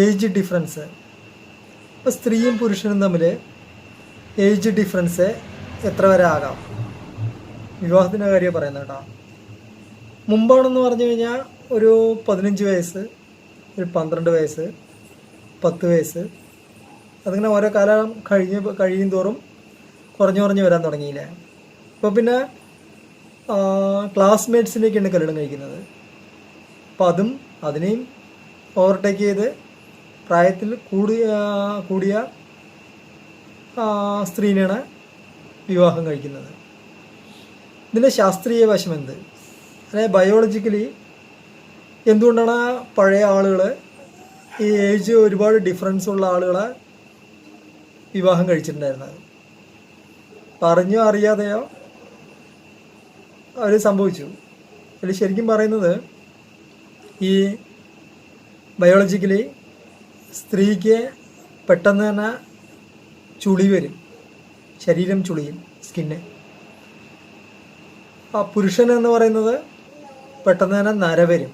Age difference. ഇപ്പോൾ സ്ത്രീയും പുരുഷനും തമ്മിൽ ഏജ് ഡിഫറൻസ് എത്ര വരെ ആകാം? വിവാഹത്തിൻ്റെ കാര്യം പറയുന്നത് കേട്ടോ. മുമ്പാണെന്ന് പറഞ്ഞു കഴിഞ്ഞാൽ ഒരു 15 വയസ്സ്, ഒരു 12 വയസ്സ്, 10 വയസ്സ്, അതിങ്ങനെ ഓരോ കാലം കഴിയും തോറും കുറഞ്ഞു വരാൻ തുടങ്ങിയില്ലേ. ഇപ്പോൾ പിന്നെ ക്ലാസ്മേറ്റ്സിൻ്റെയൊക്കെയാണ് കല്യാണം കഴിക്കുന്നത്. അപ്പോൾ അതിനെയും ഓവർടേക്ക് ചെയ്ത് പ്രായത്തിൽ കൂടിയ സ്ത്രീനെയാണ് വിവാഹം കഴിക്കുന്നത്. ഇതിൻ്റെ ശാസ്ത്രീയ വശം എന്ത്? അതായത് ബയോളജിക്കലി എന്തുകൊണ്ടാണ് പഴയ ആളുകൾ ഈ ഏജ് ഒരുപാട് ഡിഫറൻസ് ഉള്ള ആളുകളെ വിവാഹം കഴിച്ചിട്ടുണ്ടായിരുന്നത്? പറഞ്ഞോ അറിയാതെയോ അവർ സംഭവിച്ചു. അതിൽ ശരിക്കും പറയുന്നത് ഈ ബയോളജിക്കലി സ്ത്രീക്ക് പെട്ടെന്ന് തന്നെ ചുളി വരും, ശരീരം ചുളിയും, സ്കിന്ന്. ആ പുരുഷൻ എന്ന് പറയുന്നത് പെട്ടെന്ന് തന്നെ നര വരും.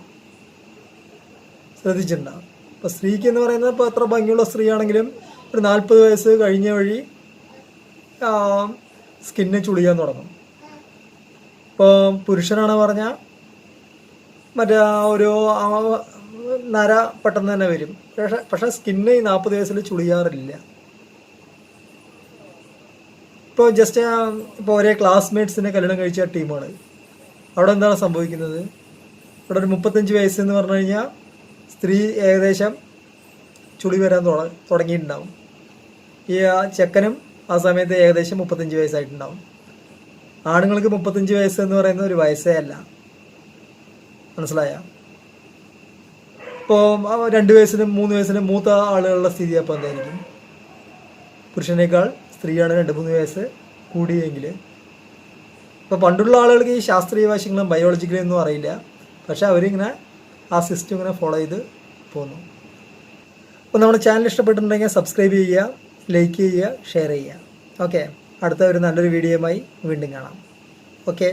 ശ്രദ്ധിച്ചിട്ടുണ്ടാവും. ഇപ്പോൾ സ്ത്രീക്ക് എന്ന് പറയുന്നത് ഇപ്പോൾ എത്ര ഭംഗിയുള്ള സ്ത്രീ ആണെങ്കിലും ഒരു 40 വയസ്സ് കഴിഞ്ഞ വഴി സ്കിന്ന് ചുളിയാൻ തുടങ്ങും. ഇപ്പോൾ പുരുഷനാണ് പറഞ്ഞാൽ മറ്റേ ഒരു നര പെട്ടെന്ന് തന്നെ വരും. പക്ഷേ സ്കിന്ന് ഈ 40 വയസ്സിൽ ചുളിയാറില്ല. ഇപ്പോൾ ഇപ്പോൾ ഒരേ ക്ലാസ്മേറ്റ്സിനെ കല്യാണം കഴിച്ച ടീമാണ്. അവിടെ എന്താണ് സംഭവിക്കുന്നത്? ഇവിടെ ഒരു 35 വയസ്സ് എന്ന് പറഞ്ഞു കഴിഞ്ഞാൽ സ്ത്രീ ഏകദേശം ചുളി വരാൻ തുടങ്ങിയിട്ടുണ്ടാവും. ഈ ചെക്കനും ആ സമയത്ത് ഏകദേശം 35 വയസ്സായിട്ടുണ്ടാവും. ആണുങ്ങൾക്ക് 35 വയസ്സ് എന്ന് പറയുന്നത് ഒരു വയസ്സേ അല്ല. മനസ്സിലായ? ഇപ്പോൾ 2 വയസ്സിനും 3 വയസ്സിനും മൂത്ത ആളുകളുടെ സ്ഥിതി അപ്പോൾ എന്തായിരിക്കും? പുരുഷനേക്കാൾ സ്ത്രീയാണ് 2-3 വയസ്സ് കൂടിയെങ്കിൽ. ഇപ്പോൾ പണ്ടുള്ള ആളുകൾക്ക് ഈ ശാസ്ത്രീയ വശങ്ങളും ബയോളജിക്കലും ഒന്നും അറിയില്ല. പക്ഷേ അവരിങ്ങനെ ആ സിസ്റ്റം ഇങ്ങനെ ഫോളോ ചെയ്ത് പോകുന്നു. അപ്പോൾ നമ്മുടെ ചാനൽ ഇഷ്ടപ്പെട്ടിട്ടുണ്ടെങ്കിൽ സബ്സ്ക്രൈബ് ചെയ്യുക, ലൈക്ക് ചെയ്യുക, ഷെയർ ചെയ്യുക. ഓക്കെ, അടുത്ത ഒരു നല്ലൊരു വീഡിയോയുമായി വീണ്ടും കാണാം. ഓക്കെ.